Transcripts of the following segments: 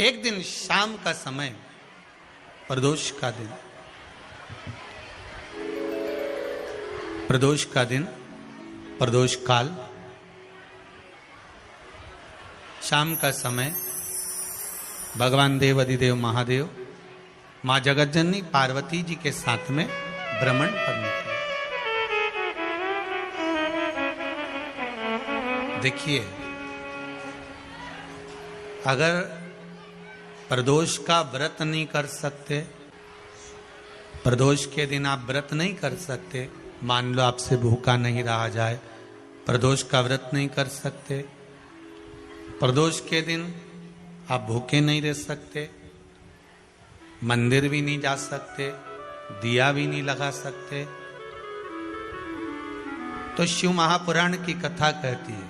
एक दिन शाम का समय, प्रदोष का दिन, प्रदोष का दिन, प्रदोष काल, शाम का समय, भगवान देव अधिदेव महादेव मां जगतजननी पार्वती जी के साथ में भ्रमण पर निकले। देखिए, अगर प्रदोष का व्रत नहीं कर सकते, प्रदोष के दिन आप व्रत नहीं कर सकते, मान लो आपसे भूखा नहीं रहा जाए, प्रदोष का व्रत नहीं कर सकते, प्रदोष के दिन आप भूखे नहीं रह सकते, मंदिर भी नहीं जा सकते, दिया भी नहीं लगा सकते, तो शिव महापुराण की कथा कहती है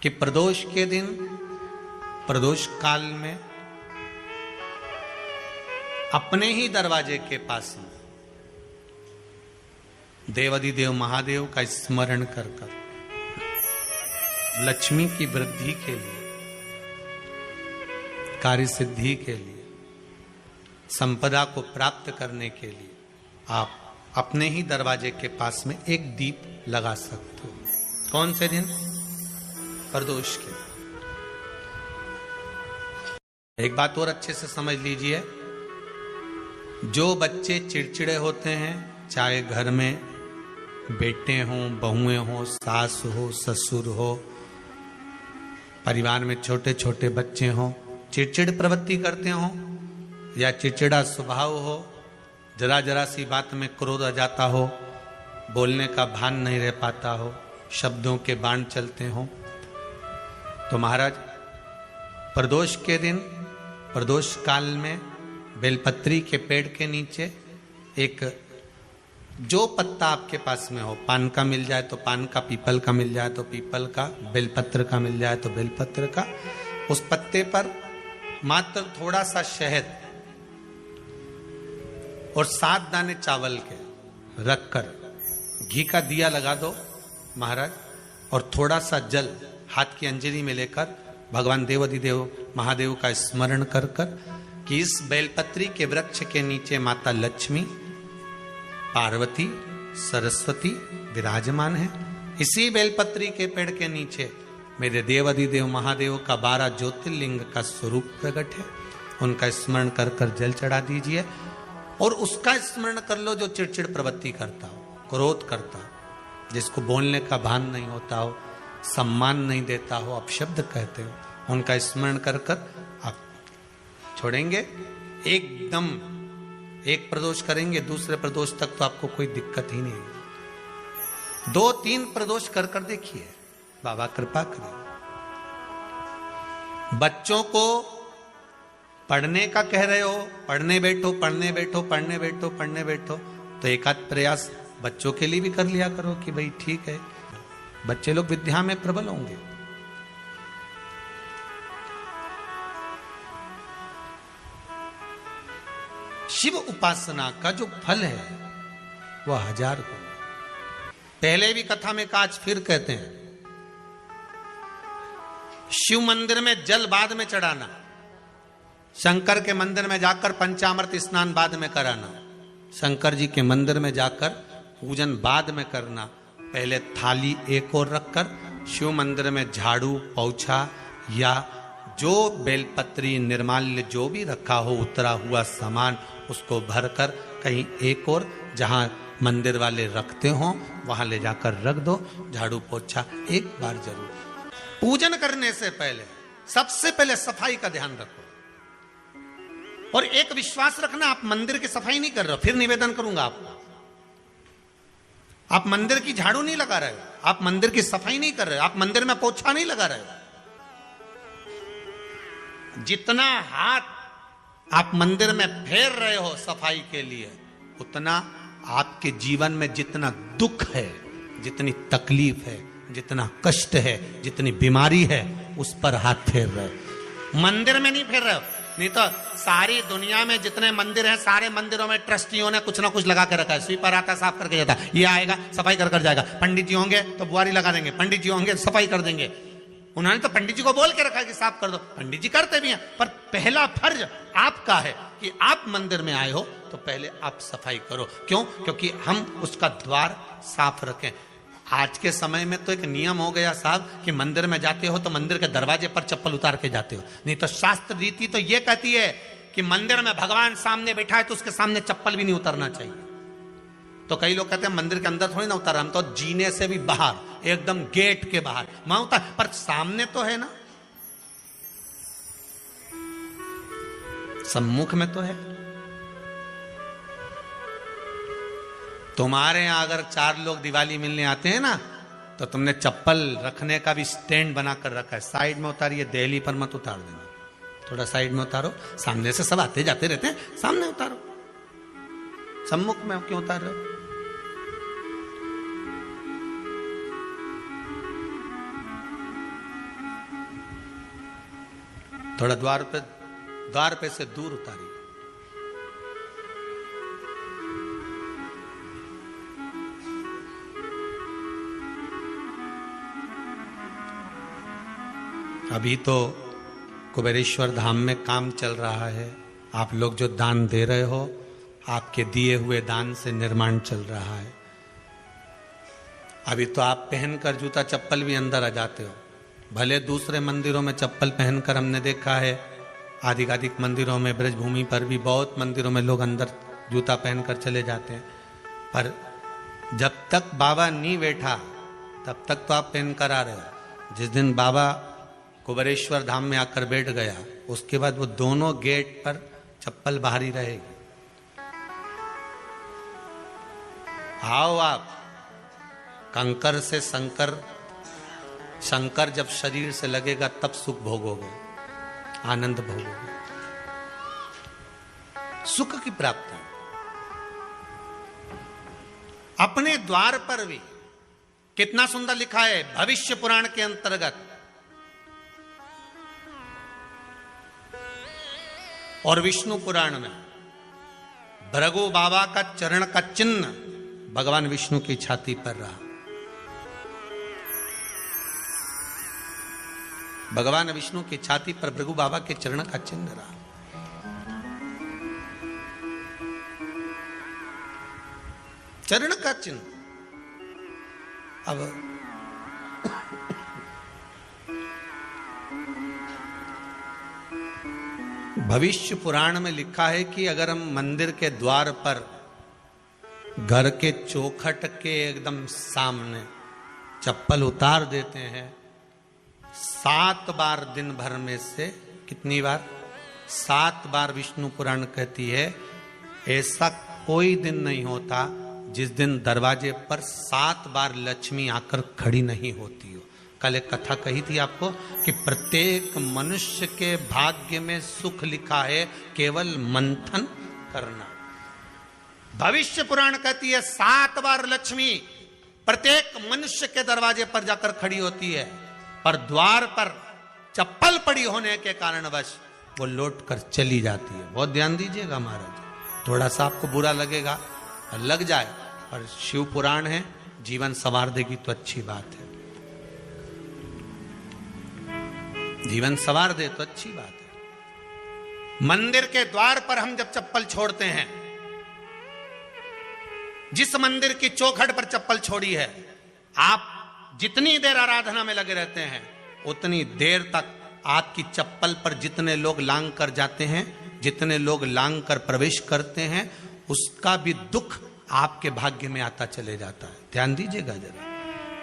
कि प्रदोष के दिन, प्रदोष काल में अपने ही दरवाजे के पास में देवाधिदेव महादेव का स्मरण कर कर लक्ष्मी की वृद्धि के लिए, कार्य सिद्धि के लिए, संपदा को प्राप्त करने के लिए आप अपने ही दरवाजे के पास में एक दीप लगा सकते हो। कौन से दिन? प्रदोष के। एक बात और अच्छे से समझ लीजिए, जो बच्चे चिड़चिड़े होते हैं, चाहे घर में बेटे हों, बहुएं हों, सास हो, ससुर हो, परिवार में छोटे छोटे बच्चे हों, चिड़चिड़ प्रवृत्ति करते हों या चिड़चिड़ा स्वभाव हो, जरा जरा सी बात में क्रोध आ जाता हो, बोलने का भान नहीं रह पाता हो, शब्दों के बाण चलते हों, तो महाराज प्रदोष के दिन, प्रदोष काल में बेलपत्री के पेड़ के नीचे एक, जो पत्ता आपके पास में हो, पान का मिल जाए तो पान का, पीपल का मिल जाए तो पीपल का, बेलपत्र का मिल जाए तो बेलपत्र का, उस पत्ते पर मात्र थोड़ा सा शहद और 7 दाने चावल के रखकर घी का दिया लगा दो महाराज, और थोड़ा सा जल हाथ की अंजलि में लेकर भगवान देवाधिदेव महादेव का स्मरण कर कर कि इस बेलपत्री के वृक्ष के नीचे माता लक्ष्मी, पार्वती, सरस्वती विराजमान है। इसी बेलपत्री के पेड़ के नीचे मेरे देवाधिदेव महादेव का 12 ज्योतिर्लिंग का स्वरूप प्रकट है। उनका स्मरण कर कर जल चढ़ा दीजिए और उसका स्मरण कर लो जो चिड़चिड़ प्रवृत्ति करता हो, क्रोध करता हो, जिसको बोलने का भान नहीं होता हो, सम्मान नहीं देता हो, अपशब्द कहते हो, उनका स्मरण कर कर आप छोड़ेंगे। एकदम एक प्रदोष करेंगे, दूसरे प्रदोष तक तो आपको कोई दिक्कत ही नहीं। 2-3 प्रदोष कर कर देखिए, बाबा कृपा करें। बच्चों को पढ़ने का कह रहे हो, पढ़ने बैठो, पढ़ने बैठो, पढ़ने बैठो, पढ़ने बैठो, तो एक आध प्रयास बच्चों के लिए भी कर लिया करो कि भाई ठीक है, बच्चे लोग विद्या में प्रबल होंगे। शिव उपासना का जो फल है वह 1000 गुना। पहले भी कथा में आज फिर कहते हैं, शिव मंदिर में जल बाद में चढ़ाना, शंकर के मंदिर में जाकर पंचामृत स्नान बाद में कराना, शंकर जी के मंदिर में जाकर पूजन बाद में करना, पहले थाली एक और रखकर शिव मंदिर में झाड़ू, पोछा या जो बेलपत्री, निर्माल्य जो भी रखा हो, उतरा हुआ सामान, उसको भरकर कहीं एक और जहां मंदिर वाले रखते हो वहां ले जाकर रख दो। झाड़ू पोछा एक बार जरूर। पूजन करने से पहले सबसे पहले सफाई का ध्यान रखो और एक विश्वास रखना, आप मंदिर की सफाई नहीं कर रहे हो, फिर निवेदन करूंगा आपको, आप मंदिर की झाड़ू नहीं लगा रहे हो, आप मंदिर की सफाई नहीं कर रहे हो, आप मंदिर में पोछा नहीं लगा रहे हो। जितना हाथ आप मंदिर में फेर रहे हो सफाई के लिए, उतना आपके जीवन में जितना दुख है, जितनी तकलीफ है, जितना कष्ट है, जितनी बीमारी है, उस पर हाथ फेर रहे हो, मंदिर में नहीं फेर रहे हो। नहीं तो सारी दुनिया में जितने मंदिर हैं, सारे मंदिरों में ट्रस्टियों ने कुछ ना कुछ लगा के रखा है। स्वीपर आता साफ करके जाता, ये आएगा सफाई कर कर जाएगा, पंडित जी होंगे तो बुआरी लगा देंगे, पंडित जी होंगे सफाई कर देंगे, उन्होंने तो पंडित जी को बोल के रखा कि साफ कर दो, पंडित जी करते भी हैं, पर पहला फर्ज आपका है कि आप मंदिर में आए हो तो पहले आप सफाई करो। क्यों? क्योंकि हम उसका द्वार साफ रखें। आज के समय में तो एक नियम हो गया साहब कि मंदिर में जाते हो तो मंदिर के दरवाजे पर चप्पल उतार के जाते हो, नहीं तो शास्त्र रीति तो ये कहती है कि मंदिर में भगवान सामने बैठा है तो उसके सामने चप्पल भी नहीं उतारना चाहिए। तो कई लोग कहते हैं मंदिर के अंदर थोड़ी ना उतार, हम तो जीने से भी बाहर, एकदम गेट के बाहर वहां उतार, पर सामने तो है ना, सम्मुख में तो है। तुम्हारे यहां अगर 4 लोग दिवाली मिलने आते हैं ना तो तुमने चप्पल रखने का भी स्टैंड बनाकर रखा है, साइड में उतारिए, दहली पर मत उतार देना, थोड़ा साइड में उतारो। सामने से सब आते जाते रहते हैं, सामने उतारो, सम्मुख में क्यों उतार रहे हो? थोड़ा द्वार पे से दूर उतारिए। अभी तो कुबेरेश्वर धाम में काम चल रहा है, आप लोग जो दान दे रहे हो, आपके दिए हुए दान से निर्माण चल रहा है। अभी तो आप पहनकर जूता चप्पल भी अंदर आ जाते हो, भले दूसरे मंदिरों में चप्पल पहनकर हमने देखा है, आधिकाधिक मंदिरों में, ब्रजभूमि पर भी बहुत मंदिरों में लोग अंदर जूता पहनकर चले जाते हैं, पर जब तक बाबा नहीं बैठा तब तक तो आप पहनकर आ रहे हो। जिस दिन बाबा कुबेरेश्वर धाम में आकर बैठ गया उसके बाद वो दोनों गेट पर चप्पल बाहर ही रहेगी। आओ आप, कंकर से शंकर जब शरीर से लगेगा तब सुख भोगोगे, आनंद भोगोगे, सुख की प्राप्ति। अपने द्वार पर भी कितना सुंदर लिखा है भविष्य पुराण के अंतर्गत, और विष्णु पुराण में भृगु बाबा का चरण का चिन्ह भगवान विष्णु की छाती पर रहा। भगवान विष्णु की छाती पर भृगु बाबा के चरण का चिन्ह रहा। चरण का चिन्ह। अब भविष्य पुराण में लिखा है कि अगर हम मंदिर के द्वार पर घर के चौखट के एकदम सामने चप्पल उतार देते हैं 7 बार दिन भर में से, कितनी बार? 7 बार विष्णु पुराण कहती है ऐसा कोई दिन नहीं होता जिस दिन दरवाजे पर 7 बार लक्ष्मी आकर खड़ी नहीं होती हो। कल एक कथा कही थी आपको कि प्रत्येक मनुष्य के भाग्य में सुख लिखा है, केवल मंथन करना। भविष्य पुराण कहती है 7 बार लक्ष्मी प्रत्येक मनुष्य के दरवाजे पर जाकर खड़ी होती है, पर द्वार पर चप्पल पड़ी होने के कारणवश वो लौट कर चली जाती है। बहुत ध्यान दीजिएगा महाराज, थोड़ा सा आपको बुरा लगेगा, लग जाए, पर शिव पुराण है, जीवन संवार देगी तो अच्छी बात है, जीवन संवार दे तो अच्छी बात है। मंदिर के द्वार पर हम जब चप्पल छोड़ते हैं, जिस मंदिर की चौखट पर चप्पल छोड़ी है, आप जितनी देर आराधना में लगे रहते हैं उतनी देर तक आपकी चप्पल पर जितने लोग लांग कर जाते हैं, जितने लोग लांग कर प्रवेश करते हैं, उसका भी दुख आपके भाग्य में आता चले जाता है। ध्यान दीजिएगा जरा,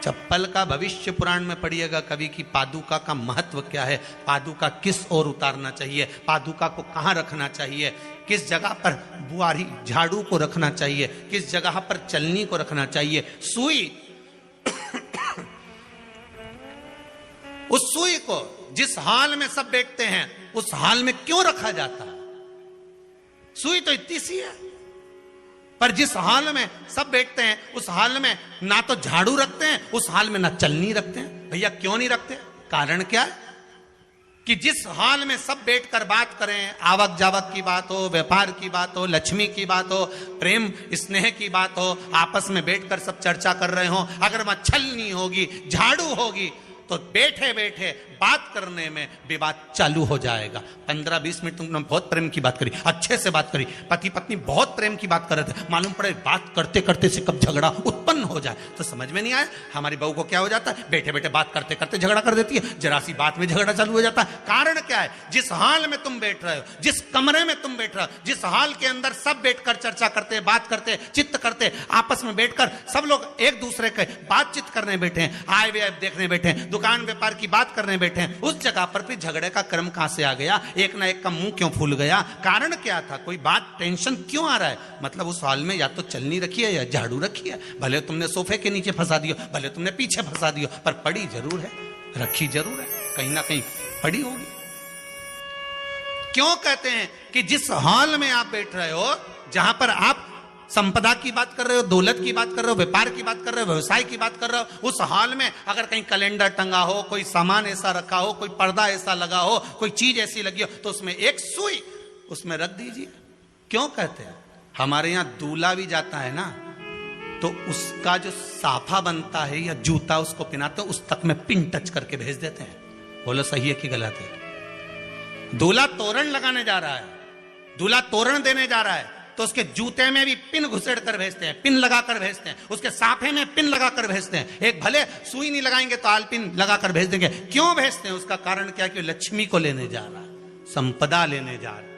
चप्पल का भविष्य पुराण में पढ़िएगा कभी कि पादुका का महत्व क्या है, पादुका किस ओर उतारना चाहिए, पादुका को कहां रखना चाहिए, किस जगह पर बुआरी झाड़ू को रखना चाहिए, किस जगह पर चलनी को रखना चाहिए, सुई उस सुई को जिस हाल में सब बैठते हैं उस हाल में क्यों रखा जाता है? सुई तो इतनी सी है, पर जिस हाल में सब बैठते हैं उस हाल में ना तो झाड़ू रखते हैं, उस हाल में ना चलनी रखते हैं। भैया क्यों नहीं रखते? कारण क्या है कि जिस हाल में सब बैठकर बात करें, आवक जावक की बात हो, व्यापार की बात हो, लक्ष्मी की बात हो, प्रेम स्नेह की बात हो, आपस में बैठकर सब चर्चा कर रहे हो, अगर वहां छलनी होगी, झाड़ू होगी, तो बैठे बैठे बात करने में विवाद चालू हो जाएगा। 15-20 मिनट तुमने बहुत प्रेम की बात करी, अच्छे से बात करी, पति पत्नी बहुत प्रेम की बात कर रहे थे, मालूम पड़े बात करते करते से कब झगड़ा उत्पन्न हो जाए तो समझ में नहीं आया। हमारी बहू को क्या हो जाता है, बैठे बैठे बात करते करते झगड़ा कर देती है, जरा सी बात में झगड़ा चालू हो जाता है। कारण क्या है, जिस हाल में तुम बैठ रहे हो, जिस कमरे में तुम बैठ रहे हो, जिस हाल के अंदर सब बैठकर चर्चा करते, बात करते, चित्त करते, आपस में बैठकर सब लोग एक दूसरे के बातचीत करने बैठे हैं, आए वे देखने बैठे हैं, दुकान व्यापार की बात करने बैठे हैं, उस जगह पर भी झगड़े का क्रम कहां से आ गया, एक ना एक का मुंह क्यों फूल गया, कारण क्या था, कोई बात टेंशन क्यों आ रहा है, मतलब उस हॉल में या तो चलनी रखी है या झाड़ू रखी है, भले तुमने सोफे के नीचे फंसा दियो, भले तुमने पीछे फंसा दियो, पर पड़ी जरूर है, रखी जरूर है, कहीं ना कहीं पड़ी होगी। क्यों कहते हैं कि जिस हॉल में आप बैठ रहे हो, जहां पर आप संपदा की बात कर रहे हो, दौलत की बात कर रहे हो, व्यापार की बात कर रहे हो, व्यवसाय की बात कर रहे हो, उस हॉल में अगर कहीं कैलेंडर टंगा हो, कोई सामान ऐसा रखा हो, कोई पर्दा ऐसा लगा हो, कोई चीज ऐसी लगी हो, तो उसमें एक सुई उसमें रख दीजिए। क्यों कहते हैं, हमारे यहां दूल्हा भी जाता है ना, तो उसका जो साफा बनता है या जूता उसको पहनाते हैं, उस तक में पिन टच करके भेज देते हैं। बोलो सही है कि गलत है? दूल्हा तोरण लगाने जा रहा है, दूल्हा तोरण देने जा रहा है, तो उसके जूते में भी पिन घुसेड़ कर भेजते हैं, पिन लगाकर भेजते हैं, उसके साफे में पिन लगाकर भेजते हैं। एक भले सुई नहीं लगाएंगे तो आलपिन लगाकर भेज देंगे। क्यों भेजते हैं, उसका कारण क्या, कि लक्ष्मी को लेने जा रहा है, संपदा लेने जा रहा है,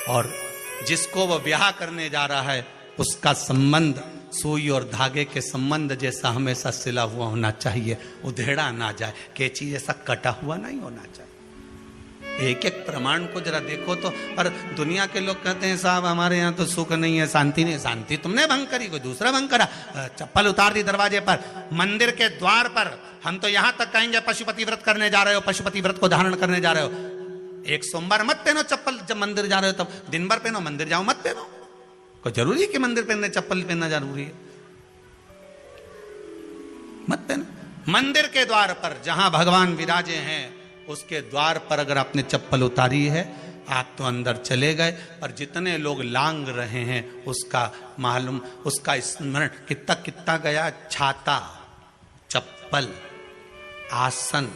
और जिसको वो ब्याह करने जा रहा है उसका संबंध सुई और धागे के संबंध जैसा हमेशा सिला हुआ होना चाहिए, उधेड़ा ना जाए, कैंची जैसा कटा हुआ नहीं होना चाहिए। एक एक प्रमाण को जरा देखो तो। पर दुनिया के लोग कहते हैं साहब हमारे यहाँ तो सुख नहीं है, शांति नहीं। शांति तुमने भंग करी, कोई दूसरा भंग करा। चप्पल उतार दी दरवाजे पर, मंदिर के द्वार पर। हम तो यहाँ तक कहेंगे पशुपति व्रत करने जा रहे हो, पशुपति व्रत को धारण करने जा रहे हो, एक सोमवार मत पहनो चप्पल, जब मंदिर जा रहे हो तब दिन भर पहनो, मंदिर जाओ मत पहनो। कोई जरूरी है कि मंदिर पहनने चप्पल पहनना जरूरी है? मत पहनो। मंदिर के द्वार पर जहां भगवान विराजे हैं उसके द्वार पर अगर आपने चप्पल उतारी है, आप तो अंदर चले गए। पर जितने लोग लांग रहे हैं उसका मालूम, उसका स्मरण कितना कितना गया। छाता, चप्पल, आसन,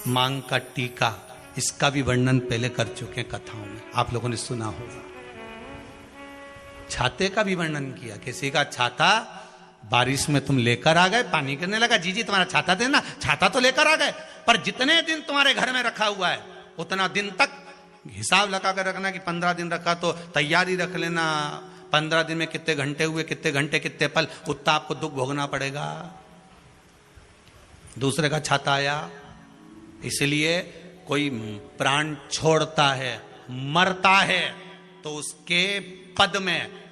मांग का टीका, इसका भी वर्णन पहले कर चुके हैं कथाओं में, आप लोगों ने सुना होगा। छाते का भी वर्णन किया। किसी का छाता बारिश में तुम लेकर आ गए, पानी गिरने लगा, जी जी तुम्हारा छाता देना, छाता तो लेकर आ गए, पर जितने दिन तुम्हारे घर में रखा हुआ है उतना दिन तक हिसाब लगा कर रखना कि 15 दिन रखा तो तैयारी रख लेना। 15 दिन में कितने घंटे हुए, कितने घंटे कितने पल, उतना आपको दुख भोगना पड़ेगा। दूसरे का छाता आया, इसलिए कोई प्राण छोड़ता है, मरता है, तो उसके पद में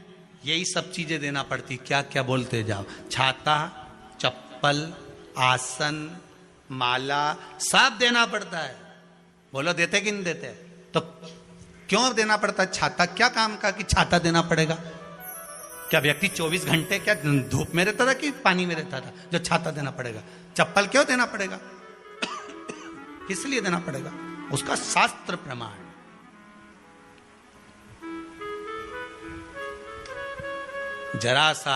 यही सब चीजें देना पड़ती। क्या क्या बोलते जाओ, छाता, चप्पल, आसन, माला, सब देना पड़ता है। बोलो देते कि नहीं देते? तो क्यों देना पड़ता है? छाता क्या काम का कि छाता देना पड़ेगा? क्या व्यक्ति 24 घंटे क्या धूप में रहता था कि पानी में रहता था जो छाता देना पड़ेगा? चप्पल क्यों देना पड़ेगा? किस लिए देना पड़ेगा? उसका शास्त्र प्रमाण। जरा सा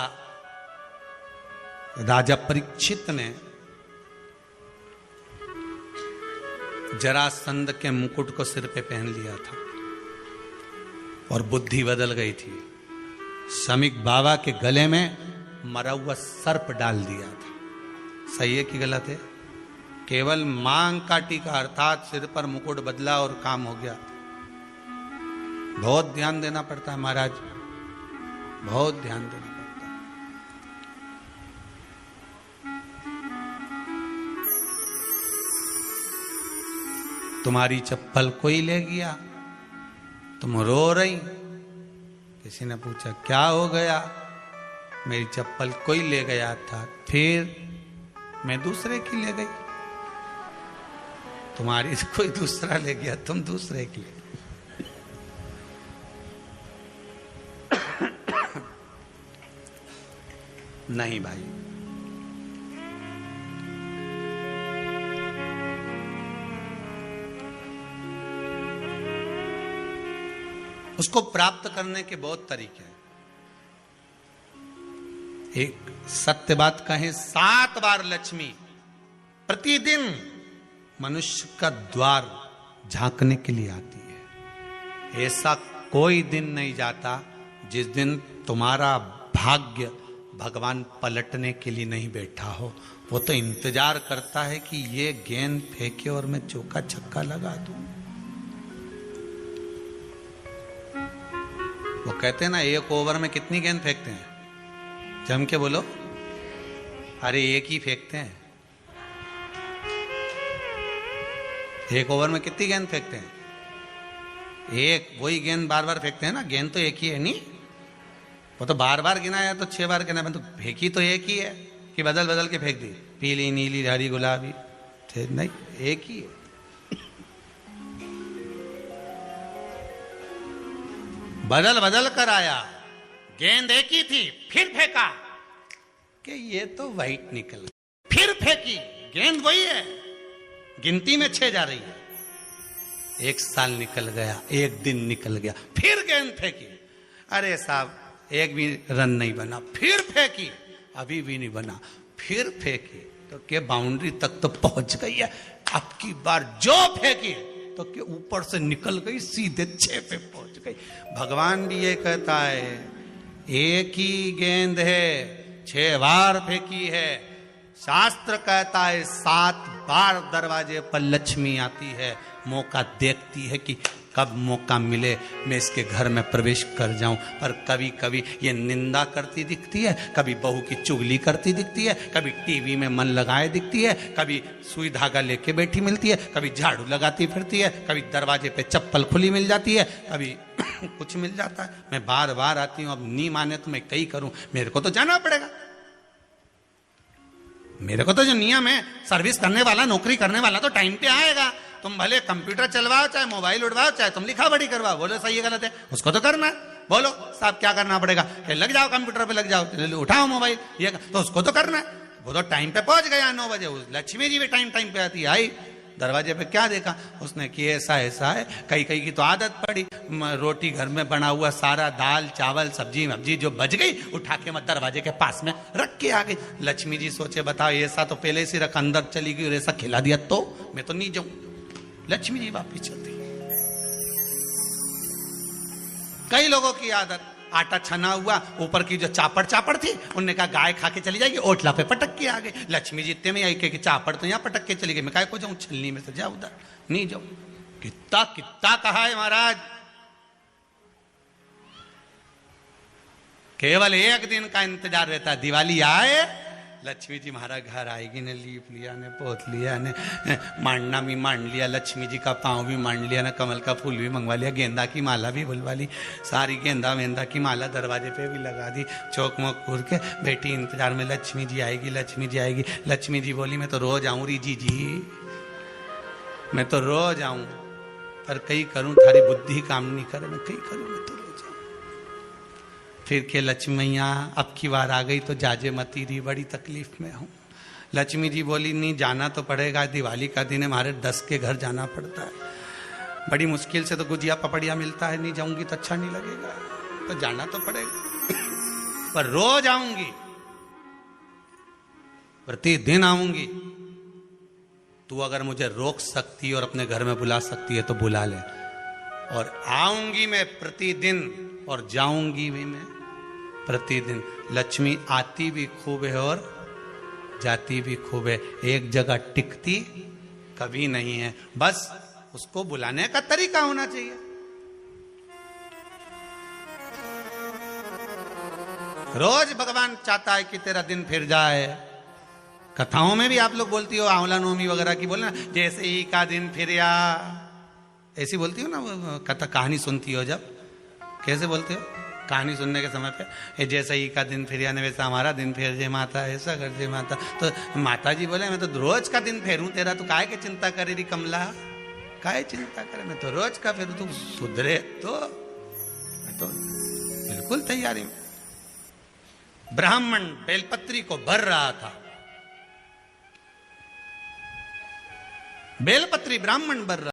राजा परीक्षित ने जरासंध के मुकुट को सिर पे पहन लिया था और बुद्धि बदल गई थी। शमीक बाबा के गले में मरा हुआ सर्प डाल दिया था। सही है कि गलत है? केवल मांग का टीका अर्थात सिर पर मुकुट बदला और काम हो गया। बहुत ध्यान देना पड़ता है महाराज, बहुत ध्यान देना पड़ता है। तुम्हारी चप्पल कोई ले गया, तुम रो रही, किसी ने पूछा क्या हो गया? मेरी चप्पल कोई ले गया था, फिर मैं दूसरे की ले गई। तुम्हारी कोई दूसरा ले गया, तुम दूसरे की ले गई। नहीं भाई, उसको प्राप्त करने के बहुत तरीके हैं। एक सत्य बात कहें, 7 बार लक्ष्मी प्रतिदिन मनुष्य का द्वार झांकने के लिए आती है। ऐसा कोई दिन नहीं जाता जिस दिन तुम्हारा भाग्य भगवान पलटने के लिए नहीं बैठा हो। वो तो इंतजार करता है कि ये गेंद फेंके और मैं चौका छक्का लगा दूं। वो कहते हैं ना, 1 ओवर में कितनी गेंद फेंकते हैं? जम के बोलो। अरे 1 ही फेंकते हैं। 1 ओवर में कितनी गेंद फेंकते हैं? 1। वही गेंद बार बार फेंकते हैं ना। गेंद तो 1 ही है नहीं। वो तो बार बार गिना है तो 6 बार गिना है, तो फेंकी तो 1 ही है कि बदल बदल के फेंक दी, पीली नीली हरी गुलाबी? नहीं, 1 ही है। बदल बदल कर आया, गेंद 1 ही थी, फिर फेंका कि ये तो वाइट निकल गई, फिर फेंकी, गेंद वही है, गिनती में 6 जा रही है। 1 साल निकल गया, 1 दिन निकल गया, फिर गेंद फेंकी। अरे साहब 1 भी रन नहीं बना, फिर फेंकी, अभी भी नहीं बना, फिर फेंकी तो के बाउंड्री तक तो पहुंच गई है। अब की बार जो फेंकी तो के ऊपर से निकल गई, सीधे 6 पे पहुंच गई। भगवान भी ये कहता है, 1 ही गेंद है, 6 बार फेंकी है। शास्त्र कहता है 7 बार दरवाजे पर लक्ष्मी आती है, मौका देखती है कि कब मौका मिले मैं इसके घर में प्रवेश कर जाऊं। पर कभी कभी ये निंदा करती दिखती है, कभी बहू की चुगली करती दिखती है, कभी टीवी में मन लगाए दिखती है, कभी सुई धागा लेके बैठी मिलती है, कभी झाड़ू लगाती फिरती है, कभी दरवाजे पे चप्पल खुली मिल जाती है, कभी कुछ मिल जाता है। मैं बार बार आती हूँ, अब नहीं माने तो मैं कई करूं, मेरे को तो जाना पड़ेगा। मेरे को तो जो नियम है, सर्विस करने वाला, नौकरी करने वाला तो टाइम पे आएगा। तुम भले कंप्यूटर चलवाओ, चाहे मोबाइल उड़वाओ, चाहे तुम लिखा पढ़ी करवाओ, बोलो सही है गलत है, उसको तो करना है। बोलो साहब क्या करना पड़ेगा? लग जाओ कंप्यूटर पे, लग जाओ, उठाओ मोबाइल, ये तो उसको तो करना है। वो तो टाइम पे पहुंच गया 9 बजे। लक्ष्मी जी भी टाइम पे आती है। आई दरवाजे पे क्या देखा उसने कि ऐसा ऐसा है। कई की तो आदत पड़ी, रोटी घर में बना हुआ सारा दाल चावल सब्जी वब्जी जो बच गई उठा के मैं दरवाजे के पास में रख के आ गई। लक्ष्मी जी सोचे बताओ, ऐसा तो पहले से रख, अंदर चली गई और ऐसा खिला दिया तो मैं तो नहीं जाऊं। लक्ष्मी जी वापिस चलती। कई लोगों की आदत, आटा छना हुआ, ऊपर की जो चापड़ थी, उनने कहा गाय खा के चली जाएगी, ओटला पे पटक के आ गए। लक्ष्मी जी इतने में आई कि चापड़ तो यहाँ पटक के चली गई, मैं काय को जाऊं, छलनी में से जा उधर, नहीं जाऊं। कितना कहा है महाराज, केवल 1 दिन का इंतजार रहता है, दिवाली आए लक्ष्मी जी महाराज घर आएगी ने, लीप लिया ने, पोत लिया ने, मांडना भी मांड लिया, लक्ष्मी जी का पाँव भी मांड लिया ना, कमल का फूल भी मंगवा लिया, गेंदा की माला भी बुलवा ली, सारी गेंदा वेंदा की माला दरवाजे पे भी लगा दी, चौक मोक पूर के बेटी इंतजार में, लक्ष्मी जी आएगी, लक्ष्मी जी आएगी। लक्ष्मी जी बोली मैं तो रोज आऊँ री जी, मैं तो रोज आऊँ, पर कई करूँ थारी बुद्धि काम नहीं करे, मैं कई करूँ, मैं तो फिर के लक्ष्मी मैया अब की बार आ गई तो जाजे मती रही, बड़ी तकलीफ में हूं। लक्ष्मी जी बोली नहीं जाना तो पड़ेगा, दिवाली का दिन है, हमारे 10 के घर जाना पड़ता है, बड़ी मुश्किल से तो गुजिया पपड़िया मिलता है, नहीं जाऊंगी तो अच्छा नहीं लगेगा, तो जाना तो पड़ेगा। पर रोज आऊंगी, प्रतिदिन आऊंगी। तू अगर मुझे रोक सकती और अपने घर में बुला सकती है तो बुला ले, और आऊंगी मैं प्रतिदिन और जाऊंगी भी मैं प्रतिदिन। लक्ष्मी आती भी खूब है और जाती भी खूब है, एक जगह टिकती कभी नहीं है, बस उसको बुलाने का तरीका होना चाहिए। रोज भगवान चाहता है कि तेरा दिन फिर जाए। कथाओं में भी आप लोग बोलती हो, आंवला नवमी वगैरह की बोलना, जैसे ही का दिन फिर आ, ऐसी बोलती हो ना कथा, कहानी सुनती हो जब, कैसे बोलते हो कहानी सुनने के समय पे, जैसे ही का दिन फिर आने वैसा हमारा दिन फेर जे माता, ऐसा कर जे माता। तो माता जी बोले मैं तो रोज का दिन फेरूं तेरा, तू काहे के चिंता करे री कमला, काहे चिंता करे, मैं तो रोज का फेरू, तू सुधरे तो मैं तो बिल्कुल तैयारी में। ब्राह्मण बेलपत्री को भर रहा था, बेलपत्री ब्राह्मण भर रहा